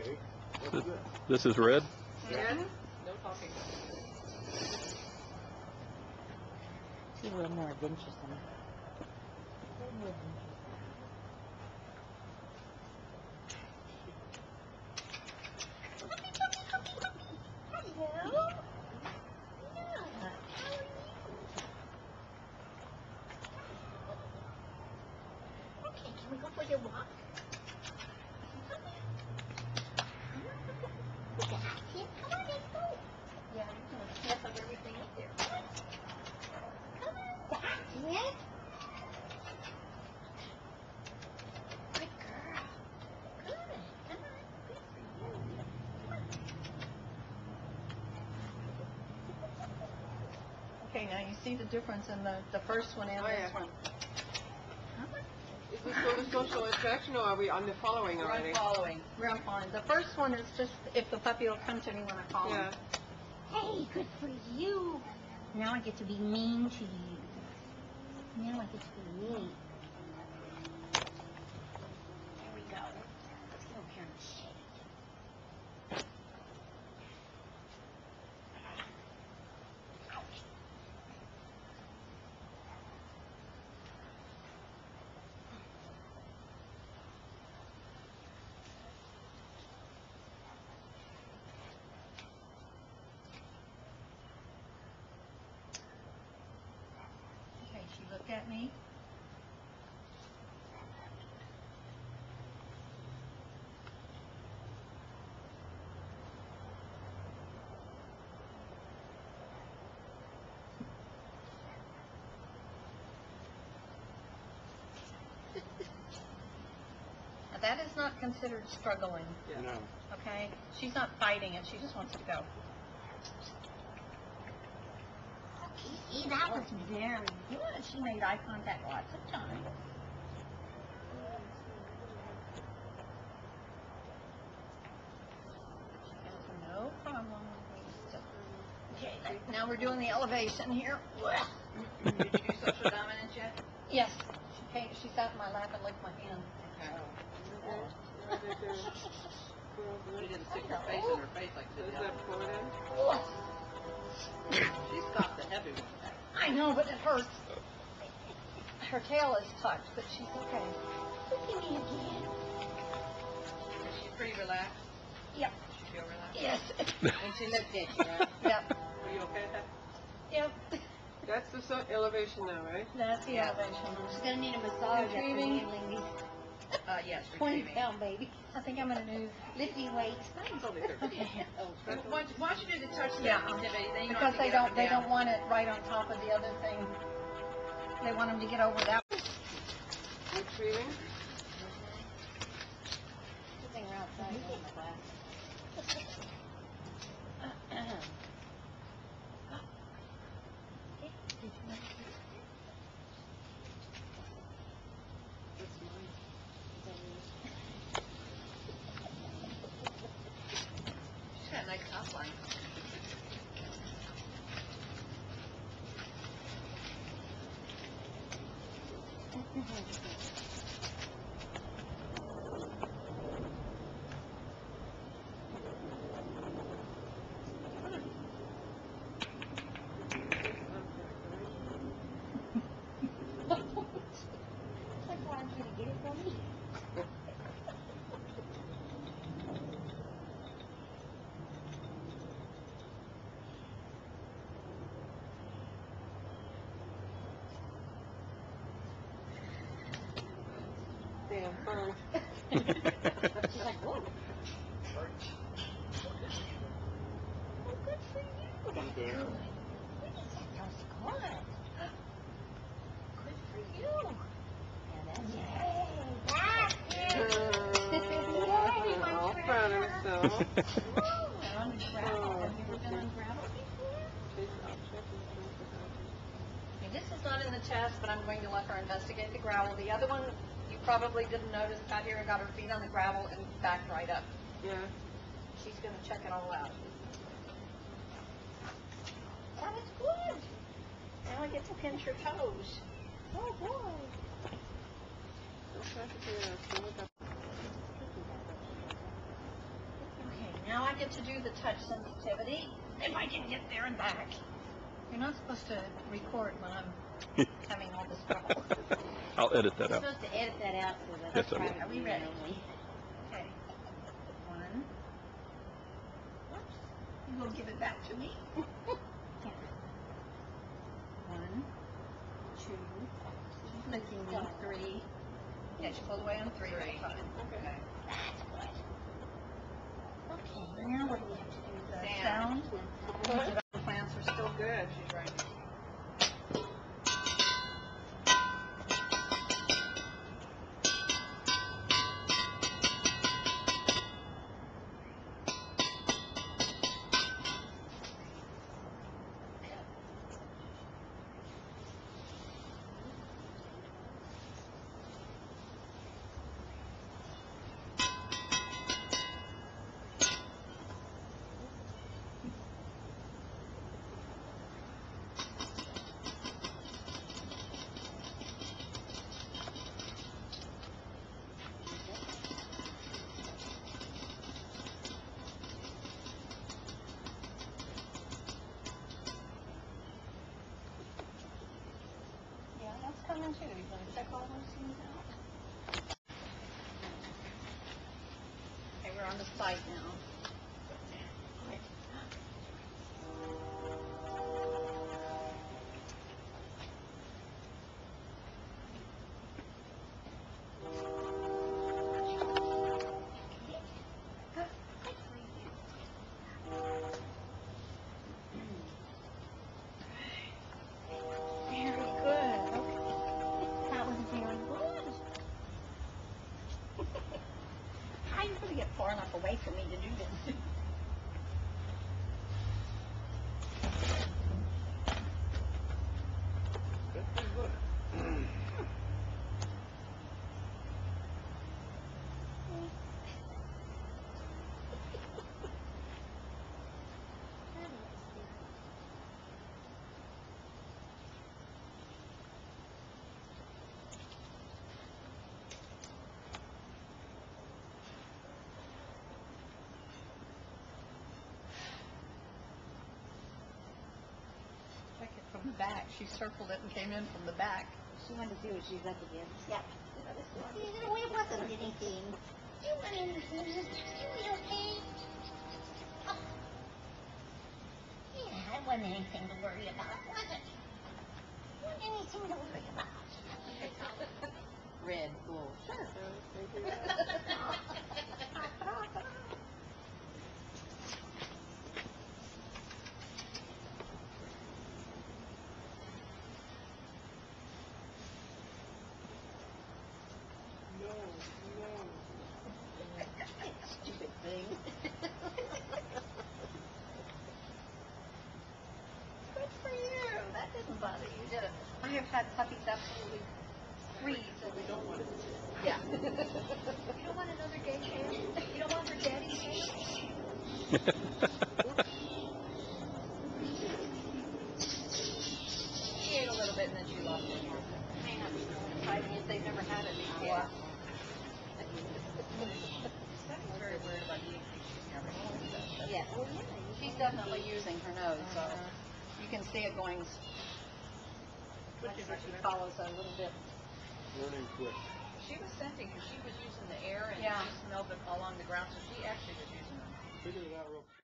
Okay. What's this? This is red? Yeah? No talking. She's a little more adventuresome. Hello. Yeah. How are you? Okay, can we go for your walk? Come on, let's go. Yeah, you're going to mess up everything up there. Come on, that's it. Good girl. Good. Come on. Good for you. Come on. Okay, now you see the difference in the first one and this one. Is this for the social interaction, or are we on the following already? We're following. We're on following. The first one is just if the puppy will come to me when I call him. Hey, good for you. Now I get to be mean to you. Now I get to be mean. Here we go. Let's go here and shake. Okay, she looked at me. Now that is not considered struggling, No. okay? She's not fighting it, she just wants to go. Okay, that was very good. She made eye contact lots of times. She has no problem with me still. Okay, now we're doing the elevation here. Did you do social dominance yet? Yes, she sat in my lap and licked my hand. She didn't stick her face in her face like she did. Is that for them? Oh, She stopped the heavy one. I know, but it hurts. Her tail is tucked, but she's okay. Look at me again. Is she pretty relaxed? Yep. She feel relaxed? Yes. And she looked at you, right? Yep. Were you okay with that? Yep. That's the elevation now, right? That's the elevation. She's gonna need a massage after Retrieving. handling these Yes, 20-pound baby. I think I'm gonna do. Lifting weights. Mine's only 30. Okay. Why don't you do the touch Yeah. activity, then you Because don't have to they get up and don't want it right on top of the other thing. They want them to get over that. Retrieving. Good thing we're outside in the class. She's got a nice top line. Like, why aren't you gonna get it from me? Damn bird. She's like, whoa. Oh, good for you. That's good. We need to set those squats. Good for you. Yeah, that's Yay, my All treasure. proud of herself. They're on the gravel. Have you ever been on gravel before? Okay, this is not in the test, but I'm going to let her investigate the gravel. The other one, you probably didn't notice, got here and got her feet on the gravel and backed right up. Yeah. She's going to check it all out. That was good. Now I get to pinch her toes. Oh, boy. Don't try to do that. Look up. Now I get to do the touch sensitivity, if I can get there and back. You're not supposed to record when I'm having all this trouble. I'll edit that You're out. supposed to edit that out so that Yes, it's I will. private Are we viewing ready? only. Okay. One. Whoops. You will give it back to me. Yeah. 1, 2, Clicking 3. Yeah, you pull away on 3. Three. Fine. Okay. That's good. Okay, now what do we have to do? The Sound. sound. The plants are still good. She's right. Yeah, that's coming too. You want to check all those things out? Okay, we're on the site now. Very good. That was very good. How are you going to get far enough away from me to do this? Check it from the back. She circled it and came in from the back. She wanted to see what she's up against. Yep. No, it wasn't anything. You went in here. You were okay. Oh. Yeah, it wasn't anything to worry about, was it? Wasn't anything to worry about. Red bull. Sure. Stupid thing. Good for you. That didn't bother you, did it? I have had puppies absolutely freeze. We don't want it. Yeah. You don't want another gay cat? You don't want her daddy's cat? She ate a little bit and then she lost it. Fighting it, they've never had it before. She's very worried about eating. She's never had it. Yeah. Well, yeah. She's definitely using her nose, so you can see it going. She follows a little bit. Learning quick. She was scenting because she was using the air and Yeah. she smelled it along the ground, so she actually was using them. Figured it out real quick.